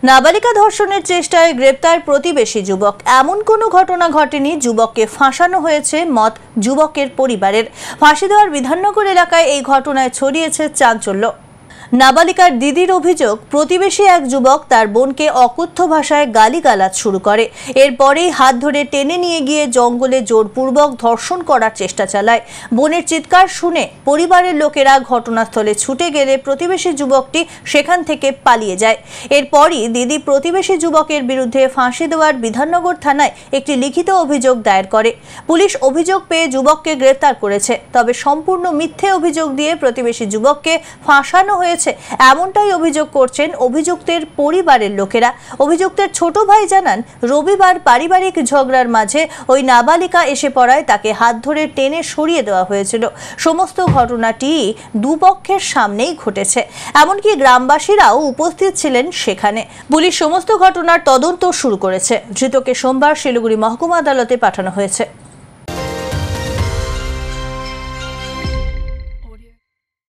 নাবালিকা ধর্ষণের চেষ্টায় গ্রেপ্তার প্রতিবেশী যুবক। এমন কোনো ঘটনা ঘটেনি, যুবককে ফাঁসানো হয়েছে, মত যুবকের পরিবারের। ফাঁসি দেওয়ার বিধাননগর এলাকায় এই ঘটনায় ছড়িয়েছে চাঞ্চল্য। নাবালিকার দিদির অভিযোগ, প্রতিবেশী এক যুবক তার বোনকে অকথ্য ভাষায় গালিগালাজ শুরু করে। এরপরেই হাত ধরে টেনে নিয়ে গিয়ে জঙ্গলে জোরপূর্বক ধর্ষণ করার চেষ্টা চালায়। বোনের চিৎকার শুনে পরিবারের লোকেরা ঘটনাস্থলে ছুটে গেলে প্রতিবেশী যুবকটি সেখান থেকে পালিয়ে যায়। এরপরই দিদি প্রতিবেশী যুবকের বিরুদ্ধে ফাঁসি দেওয়ার বিধাননগর থানায় একটি লিখিত অভিযোগ দায়ের করে। পুলিশ অভিযোগ পেয়ে যুবককে গ্রেফতার করেছে। তবে সম্পূর্ণ মিথ্যে অভিযোগ দিয়ে প্রতিবেশী যুবককে ফাঁসানো হয়েছে এমনটাই অভিযোগ করছেন অভিযুক্তের পরিবারের লোকেরা। অভিযুক্তের ছোট ভাই জানান, রবিবার পারিবারিক ঝগড়ার মাঝে ওই নাবালিকা এসে পড়ায় তাকে হাত ধরে টেনে সরিয়ে দেওয়া হয়েছিল। সমস্ত ঘটনাটি দুপক্ষের সামনেই ঘটেছে, এমনকি গ্রামবাসীরাও উপস্থিত ছিলেন সেখানে। পুলিশ সমস্ত ঘটনার তদন্ত শুরু করেছে। ধৃতকে সোমবার শিলিগুড়ি মহকুমা আদালতে পাঠানো হয়েছে।